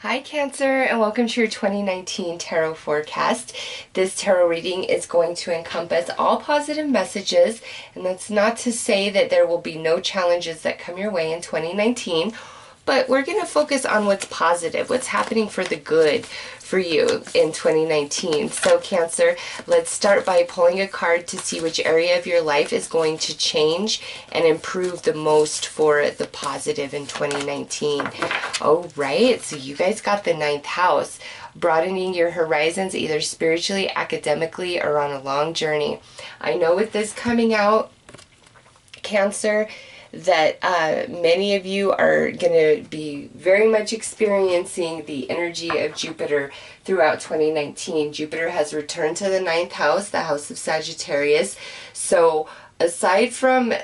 Hi Cancer, and welcome to your 2019 tarot forecast. This tarot reading is going to encompass all positive messages, and that's not to say that there will be no challenges that come your way in 2019, but we're going to focus on what's positive, what's happening for the good for you in 2019. So Cancer, let's start by pulling a card to see which area of your life is going to change and improve the most for the positive in 2019. All right, so you guys got the 9th house, broadening your horizons either spiritually, academically, or on a long journey. I know with this coming out, Cancer, that many of you are going to be very much experiencing the energy of Jupiter throughout 2019. Jupiter has returned to the 9th house, the house of Sagittarius. So aside from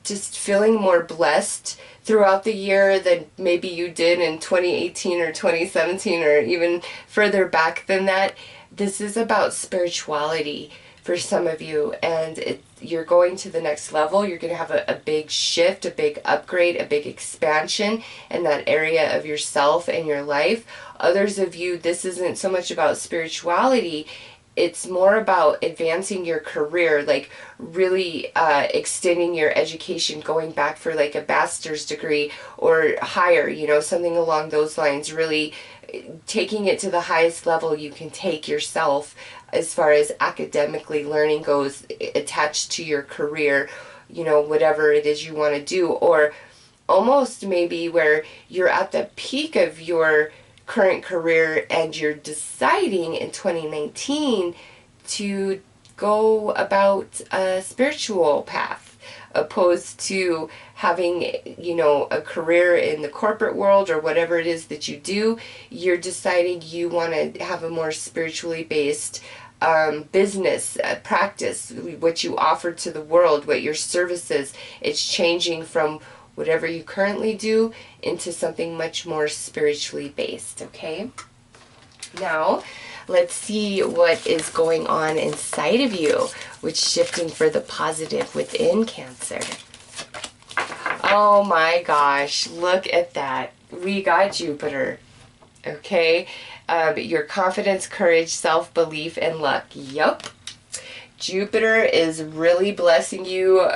just feeling more blessed throughout the year than maybe you did in 2018 or 2017 or even further back than that, this is about spirituality for some of you, and you're going to the next level. You're going to have a big shift, a big upgrade, a big expansion in that area of yourself and your life. Others of you, this isn't so much about spirituality. It's more about advancing your career, like really extending your education, going back for like a master's degree or higher, you know, something along those lines, really taking it to the highest level you can take yourself as far as academically learning goes, attached to your career, you know, whatever it is you want to do, or almost maybe where you're at the peak of your current career and you're deciding in 2019 to go about a spiritual path opposed to having, you know, a career in the corporate world or whatever it is that you do. You're deciding you want to have a more spiritually based business practice, what you offer to the world, what your services. It's changing from whatever you currently do into something much more spiritually based, okay? Now, let's see what is going on inside of you, which shifting for the positive within Cancer. Oh my gosh, look at that. We got Jupiter, okay? Your confidence, courage, self-belief, and luck. Yup. Jupiter is really blessing you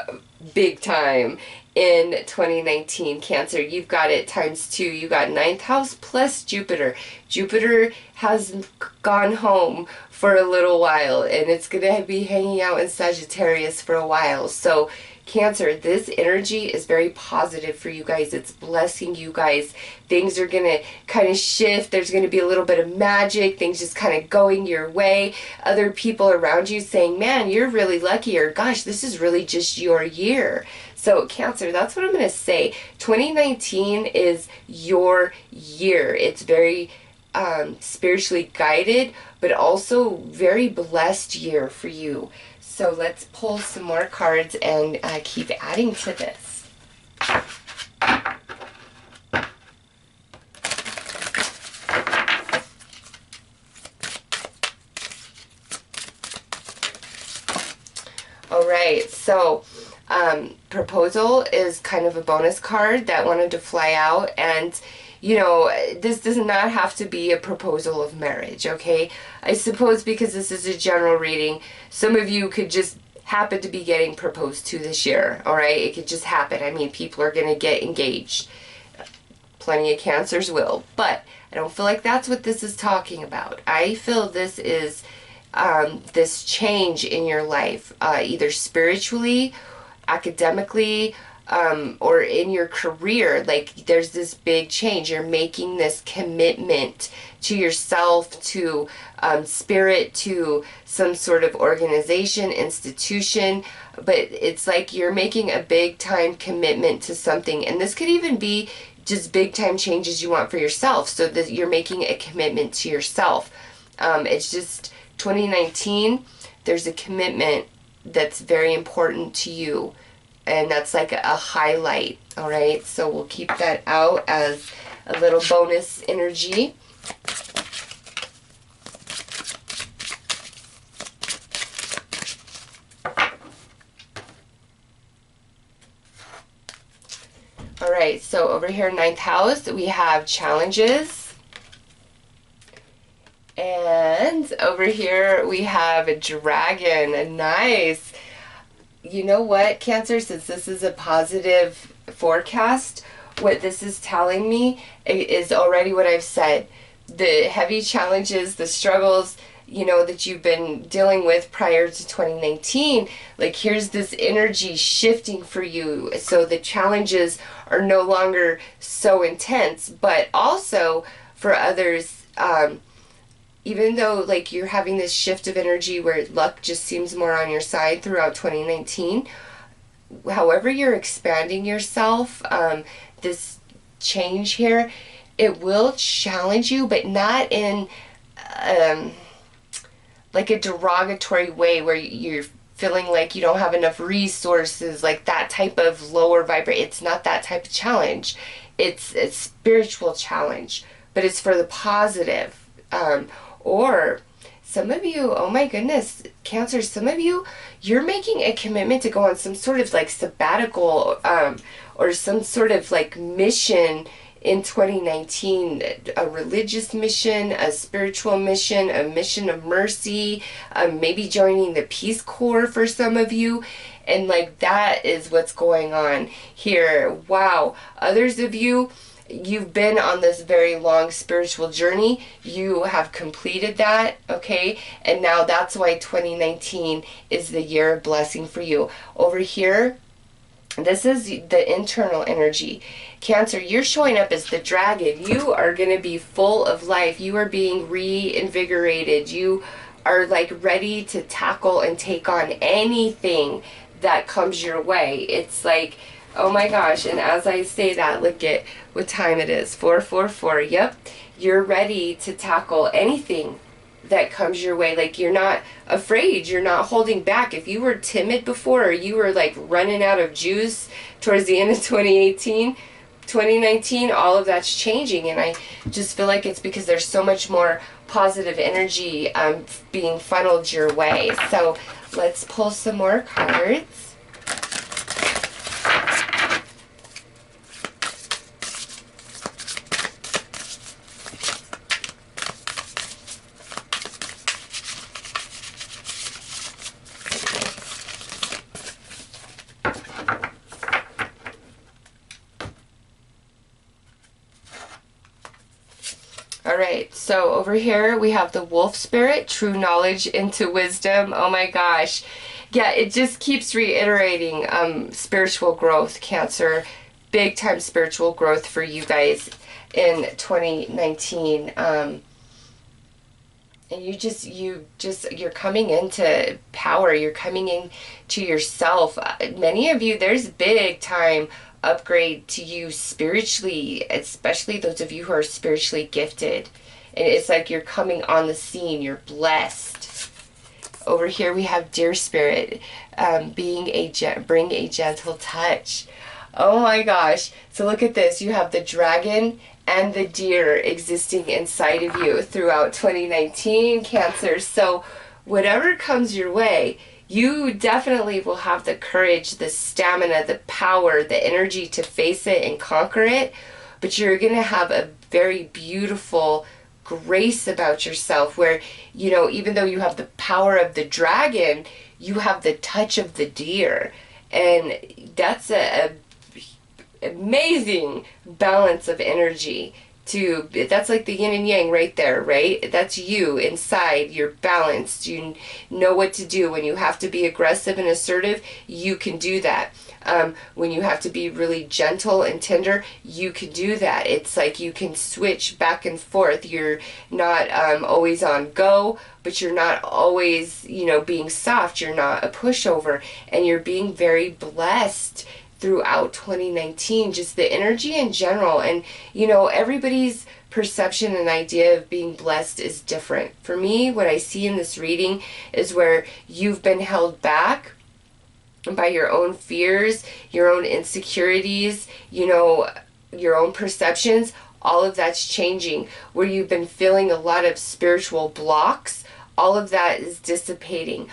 big time in 2019. Cancer, you've got it times 2. You got 9th house plus Jupiter. Jupiter has gone home for a little while, and it's going to be hanging out in Sagittarius for a while. So Cancer, this energy is very positive for you guys. It's blessing you guys. Things are going to kind of shift. There's going to be a little bit of magic. Things just kind of going your way. Other people around you saying, man, you're really lucky, or gosh, this is really just your year. So Cancer, that's what I'm going to say. 2019 is your year. It's very spiritually guided, but also very blessed year for you. So let's pull some more cards and keep adding to this. All right, so proposal is kind of a bonus card that wanted to fly out, and you know, this does not have to be a proposal of marriage, okay? I suppose because this is a general reading, some of you could just happen to be getting proposed to this year, all right? It could just happen. I mean, people are going to get engaged. Plenty of Cancers will, but I don't feel like that's what this is talking about. I feel this is this change in your life, either spiritually, academically, or in your career. Like there's this big change. You're making this commitment to yourself, to spirit, to some sort of organization, institution, but it's like you're making a big time commitment to something, and this could even be just big time changes you want for yourself, so that you're making a commitment to yourself. It's just 2019, there's a commitment that's very important to you, and that's like a highlight. All right, so we'll keep that out as a little bonus energy. All right, so over here, 9th house, we have challenges, And over here we have a dragon. Nice. You know what, Cancer, since this is a positive forecast, what this is telling me is already what I've said. The heavy challenges, the struggles, that you've been dealing with prior to 2019, like here's this energy shifting for you. So the challenges are no longer so intense, but also for others, even though like you're having this shift of energy where luck just seems more on your side throughout 2019, however you're expanding yourself, this change here, it will challenge you, but not in like a derogatory way where you're feeling like you don't have enough resources, like that type of lower vibrate. It's not that type of challenge. It's a spiritual challenge, but it's for the positive. Or some of you, oh my goodness, Cancer, some of you, you're making a commitment to go on some sort of like sabbatical, or some sort of like mission in 2019, a religious mission, a spiritual mission, a mission of mercy, maybe joining the Peace Corps for some of you. And like that is what's going on here. Wow. Others of you, you've been on this very long spiritual journey. You have completed that, okay? And now that's why 2019 is the year of blessing for you. Over here, this is the internal energy. Cancer, you're showing up as the dragon. You are going to be full of life. You are being reinvigorated. You are like ready to tackle and take on anything that comes your way. It's like, oh my gosh, and as I say that, look at what time it is, 4:44. Yep, you're ready to tackle anything that comes your way. Like you're not afraid, you're not holding back. If you were timid before, or you were like running out of juice towards the end of 2018, 2019, all of that's changing, and I just feel like it's because there's so much more positive energy being funneled your way. So let's pull some more cards. Alright, so over here we have the wolf spirit, true knowledge into wisdom. Oh my gosh. Yeah, it just keeps reiterating spiritual growth, Cancer. Big time spiritual growth for you guys in 2019. And you're coming into power. You're coming into yourself. Many of you, there's big time upgrade to you spiritually, especially those of you who are spiritually gifted. And it's like you're coming on the scene. You're blessed. Over here we have deer spirit, bring a gentle touch. Oh my gosh. So look at this. You have the dragon and the deer existing inside of you throughout 2019, Cancer. So whatever comes your way, you definitely will have the courage, the stamina, the power, the energy to face it and conquer it. But you're going to have a very beautiful grace about yourself where, even though you have the power of the dragon, you have the touch of the deer. And that's a amazing balance of energy. That's like the yin and yang right there, right? That's you inside. You're balanced. You know what to do. When you have to be aggressive and assertive, you can do that. When you have to be really gentle and tender, you can do that. It's like you can switch back and forth. You're not always on go, but you're not always, being soft. You're not a pushover, and you're being very blessed throughout 2019, just the energy in general. And everybody's perception and idea of being blessed is different. For me, what I see in this reading is where you've been held back by your own fears, your own insecurities, your own perceptions. All of that's changing. Where you've been feeling a lot of spiritual blocks, all of that is dissipating.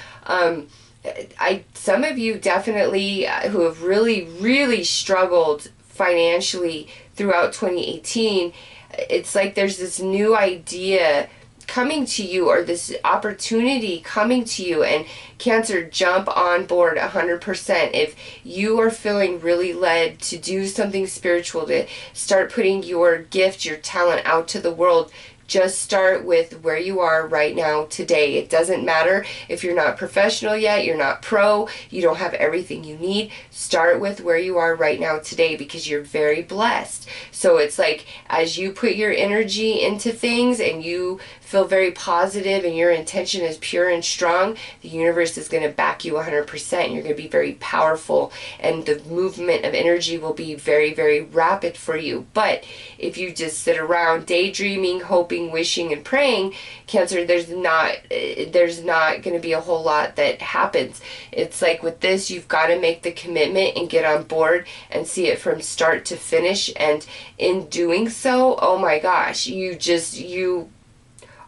Some of you definitely who have really struggled financially throughout 2018, it's like there's this new idea coming to you, or this opportunity coming to you. And Cancer, jump on board 100%. If you are feeling really led to do something spiritual, to start putting your gift, your talent out to the world, just start with where you are right now today. It doesn't matter if you're not professional yet, you're not pro, you don't have everything you need. Start with where you are right now today, because you're very blessed. So it's like, as you put your energy into things and you feel very positive and your intention is pure and strong, the universe is going to back you 100%. You're going to be very powerful, and the movement of energy will be very, very rapid for you. But if you just sit around daydreaming, hoping, wishing, and praying, Cancer, there's not going to be a whole lot that happens. It's like with this, you've got to make the commitment and get on board and see it from start to finish. And in doing so, oh my gosh, you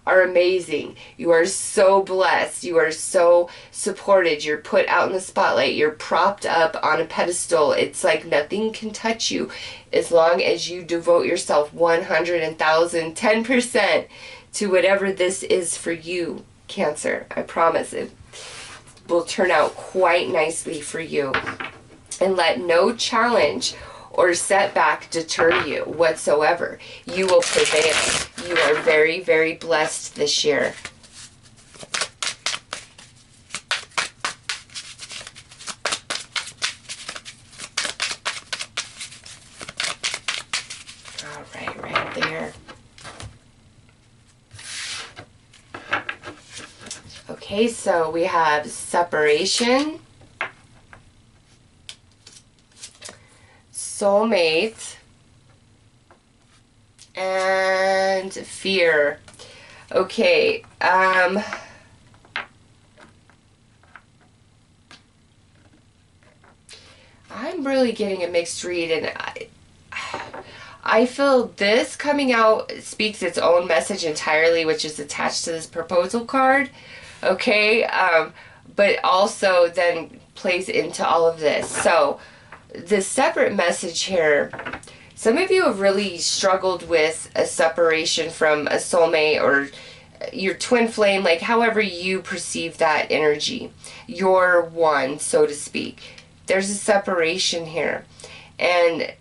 are amazing. You are so blessed. You are so supported. You're put out in the spotlight. You're propped up on a pedestal. It's like nothing can touch you as long as you devote yourself 100,010% to whatever this is for you, Cancer. I promise it will turn out quite nicely for you. And let no challenge or setback deter you whatsoever. You will prevail. You are very, very blessed this year. All right, right there. Okay, so we have separation, soulmate, and fear. Okay, I'm really getting a mixed read, and I feel this coming out speaks its own message entirely, which is attached to this proposal card. Okay, but also then plays into all of this. So the separate message here, some of you have really struggled with a separation from a soulmate or your twin flame, like however you perceive that energy, your one, so to speak. There's a separation here. And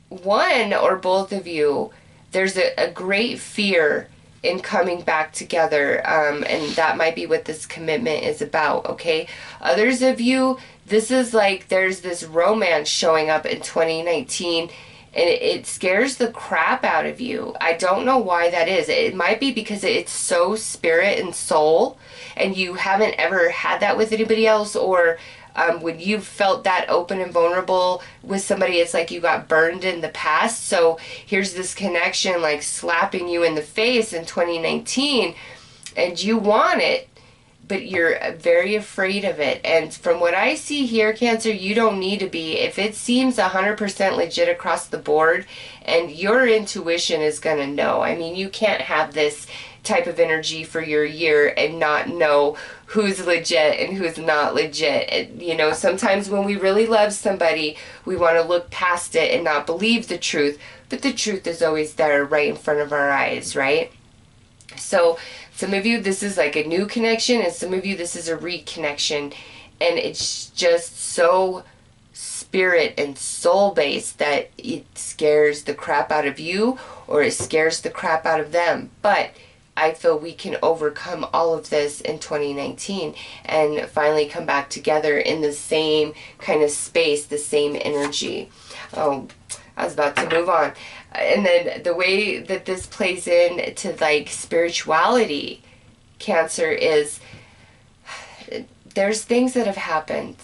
one or both of you, there's a great fear in coming back together, and that might be what this commitment is about, okay? Others of you, this is like there's this romance showing up in 2019, and it scares the crap out of you. I don't know why that is. It might be because it's so spirit and soul, and you haven't ever had that with anybody else, or when you felt that open and vulnerable with somebody, it's like you got burned in the past. So here's this connection like slapping you in the face in 2019, and you want it, but you're very afraid of it. And from what I see here, Cancer, you don't need to be. If it seems 100% legit across the board, and your intuition is going to know. I mean, you can't have this type of energy for your year and not know who's legit and who's not legit. And, you know, sometimes when we really love somebody, we want to look past it and not believe the truth, but the truth is always there right in front of our eyes, right? So some of you, this is like a new connection, and some of you, this is a reconnection, and it's just so spirit and soul based that it scares the crap out of you, or it scares the crap out of them. But I feel we can overcome all of this in 2019 and finally come back together in the same kind of space, the same energy. Oh, I was about to move on. And then the way that this plays in to like spirituality, Cancer, is there's things that have happened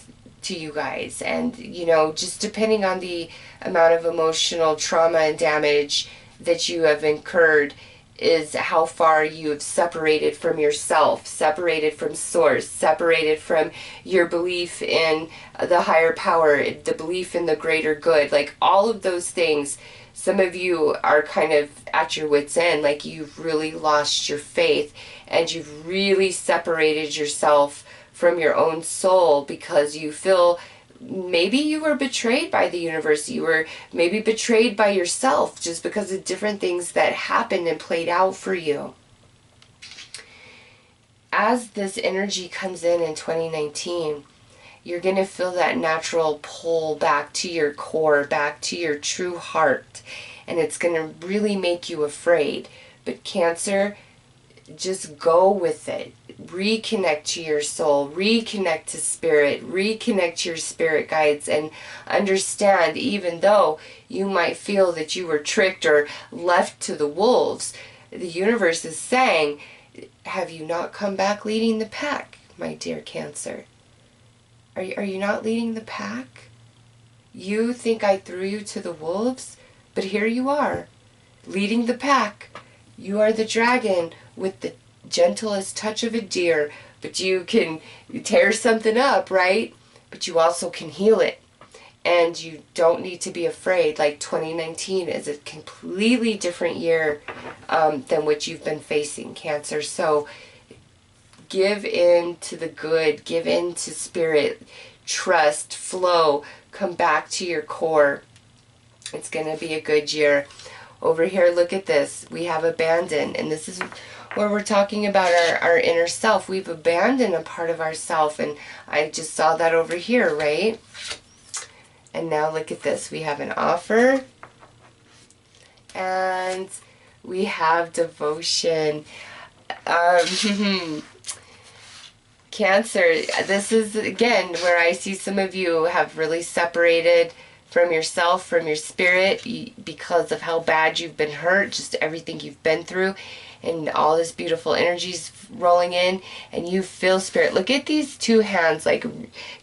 to you guys, and you know, just depending on the amount of emotional trauma and damage that you have incurred is how far you have separated from yourself, separated from source, separated from your belief in the higher power, the belief in the greater good, like all of those things. Some of you are kind of at your wit's end, like you've really lost your faith and you've really separated yourself from your own soul because you feel maybe you were betrayed by the universe. You were maybe betrayed by yourself just because of different things that happened and played out for you. as this energy comes in 2019, you're going to feel that natural pull back to your core, back to your true heart. And it's going to really make you afraid. But Cancer, just go with it. Reconnect to your soul, reconnect to spirit, reconnect to your spirit guides, and understand, even though you might feel that you were tricked or left to the wolves, the universe is saying, have you not come back leading the pack, my dear Cancer? Are you not leading the pack? You think I threw you to the wolves? But here you are, leading the pack. You are the dragon with the gentlest touch of a deer, but you can tear something up, right? But you also can heal it. And you don't need to be afraid. Like 2019 is a completely different year than what you've been facing, Cancer. So give in to the good, give in to spirit, trust, flow, come back to your core. It's going to be a good year. Over here, look at this. We have abandon, and this is where we're talking about our inner self. We've abandoned a part of ourself, and I just saw that over here, right? And now look at this. We have an offer, and we have devotion. Cancer, this is, again, where I see some of you have really separated from yourself, from your spirit, because of how bad you've been hurt, just everything you've been through, and all this beautiful energy's rolling in, and you feel spirit. Look at these two hands, like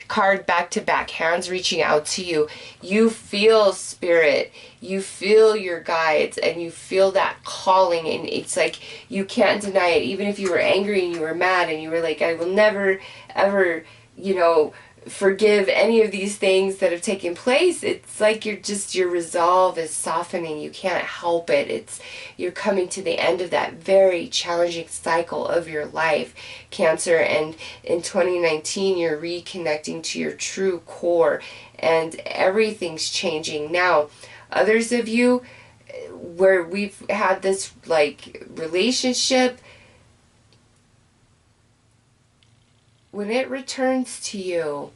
card back to back, hands reaching out to you. You feel spirit, you feel your guides, and you feel that calling, and it's like you can't deny it. Even if you were angry and you were mad and you were like, I will never ever, you know, forgive any of these things that have taken place, it's like your resolve is softening. You can't help it. You're coming to the end of that very challenging cycle of your life, Cancer, and in 2019 you're reconnecting to your true core, and everything's changing. Now, others of you where we've had this like relationship, when it returns to you,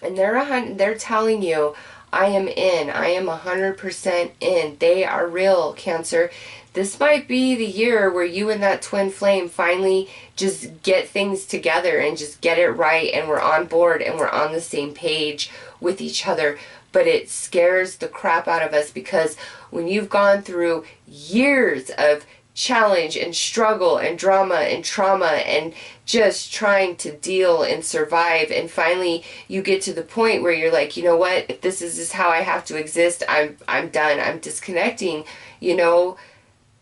and they're telling you, I am in, I am 100% in, they are real, Cancer. This might be the year where you and that twin flame finally just get things together and just get it right, and we're on board and we're on the same page with each other. But it scares the crap out of us, because when you've gone through years of challenge and struggle and drama and trauma and just trying to deal and survive, and finally you get to the point where you're like, you know what, if this is just how I have to exist, I'm done, I'm disconnecting, you know.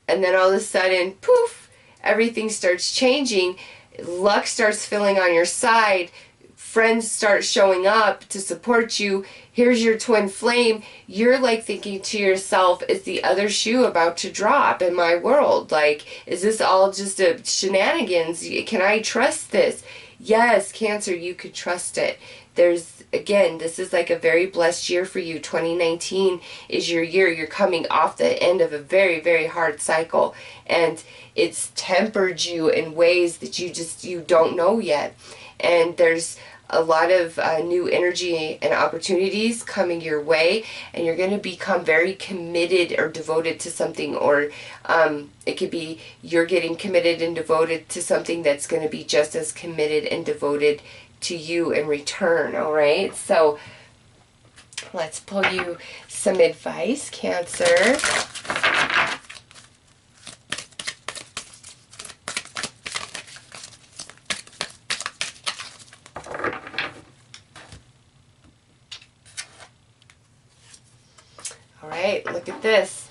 And then all of a sudden, poof, everything starts changing, luck starts filling on your side, friends start showing up to support you, here's your twin flame. You're like thinking to yourself, is the other shoe about to drop in my world? Like, is this all just a shenanigans? Can I trust this? Yes, Cancer, you could trust it. Again, this is like a very blessed year for you. 2019 is your year. You're coming off the end of a very, very hard cycle, and it's tempered you in ways that you don't know yet. And there's a lot of new energy and opportunities coming your way, and you're going to become very committed or devoted to something, or it could be you're getting committed and devoted to something that's going to be just as committed and devoted to you in return. All right, so let's pull you some advice, Cancer. All right, look at this.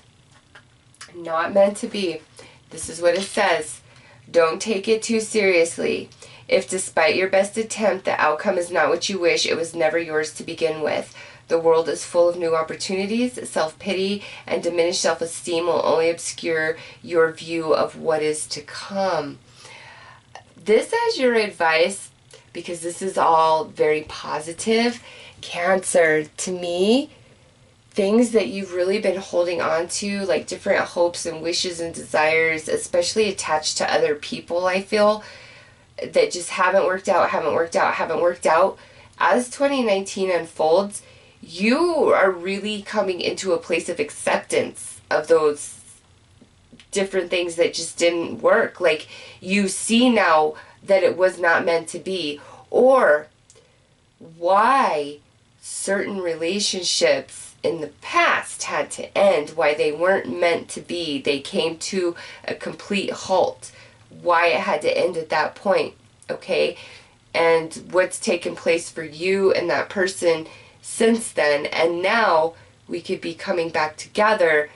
Not meant to be. This is what it says. Don't take it too seriously. If despite your best attempt the outcome is not what you wish, it was never yours to begin with. The world is full of new opportunities. Self-pity and diminished self-esteem will only obscure your view of what is to come. This as your advice, because this is all very positive, Cancer. To me, things that you've really been holding on to, like different hopes and wishes and desires, especially attached to other people, I feel, that just haven't worked out, as 2019 unfolds, you are really coming into a place of acceptance of those different things that just didn't work. Like, you see now that it was not meant to be, or why certain relationships in the past had to end, why they weren't meant to be. They came to a complete halt, why it had to end at that point, okay? And what's taken place for you and that person since then. And now we could be coming back together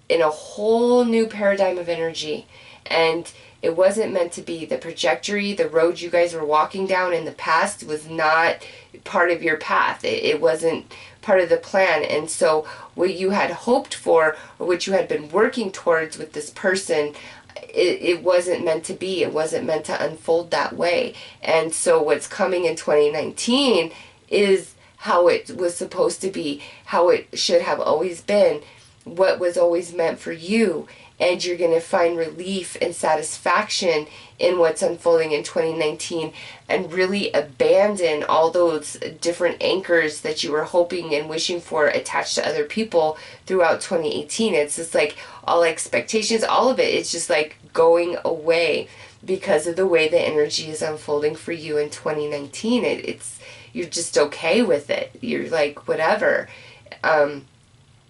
in a whole new paradigm of energy. And it wasn't meant to be. The trajectory, the road you guys were walking down in the past was not part of your path. It wasn't part of the plan. And so what you had hoped for, or what you had been working towards with this person, it wasn't meant to be. It wasn't meant to unfold that way. And so what's coming in 2019 is how it was supposed to be, how it should have always been, what was always meant for you. And you're going to find relief and satisfaction in what's unfolding in 2019, and really abandon all those different anchors that you were hoping and wishing for attached to other people throughout 2018. It's just like all expectations, all of it, it's just like going away because of the way the energy is unfolding for you in 2019. It's you're just okay with it. You're like, whatever.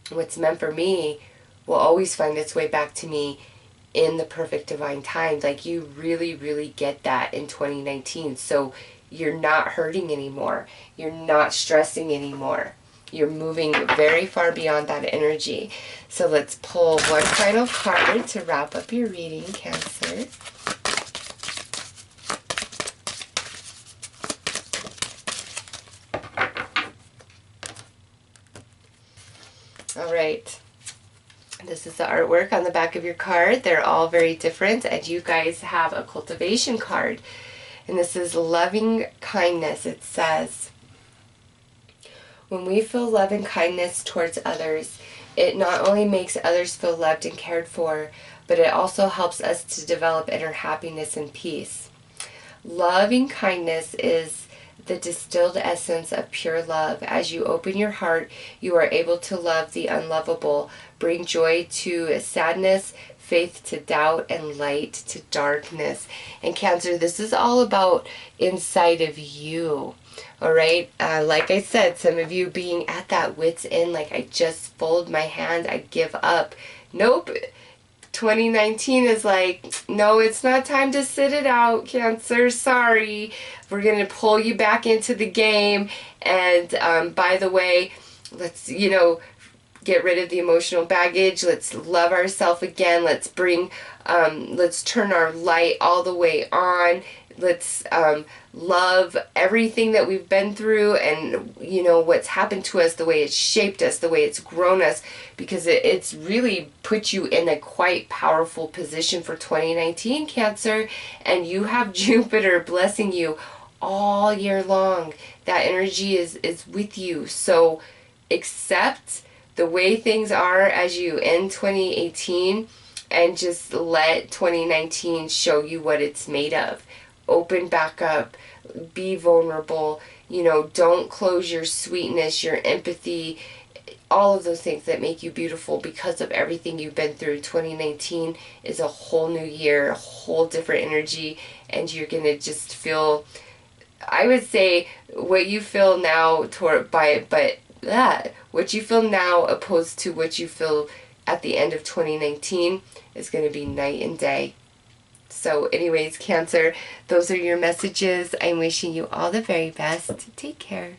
What's meant for me will always find its way back to me in the perfect divine time. Like, you really, really get that in 2019. So you're not hurting anymore. You're not stressing anymore. You're moving very far beyond that energy. So let's pull one final card to wrap up your reading, Cancer. All right. This is the artwork on the back of your card. They're all very different, and you guys have a cultivation card. And this is loving kindness. It says, when we feel love and kindness towards others, it not only makes others feel loved and cared for, but it also helps us to develop inner happiness and peace. Loving kindness is the distilled essence of pure love. As you open your heart, you are able to love the unlovable, bring joy to sadness, faith to doubt, and light to darkness. And Cancer, this is all about inside of you. All right, like I said, some of you being at that wit's end, like, I just fold my hand, I give up. Nope. 2019 is like, no, it's not time to sit it out, Cancer. Sorry. We're going to pull you back into the game. And by the way, let's, get rid of the emotional baggage. Let's love ourselves again. Let's let's turn our light all the way on. Let's love everything that we've been through, and what's happened to us, the way it's shaped us, the way it's grown us, because it's really put you in a quite powerful position for 2019, Cancer. And you have Jupiter blessing you all year long. That energy is with you. So accept the way things are as you end 2018, and just let 2019 show you what it's made of. Open back up, be vulnerable, don't close your sweetness, your empathy, all of those things that make you beautiful because of everything you've been through. 2019 is a whole new year, a whole different energy, and you're going to just feel, I would say, what you feel now what you feel now opposed to what you feel at the end of 2019 is going to be night and day. So anyways, Cancer, those are your messages. I'm wishing you all the very best. Take care.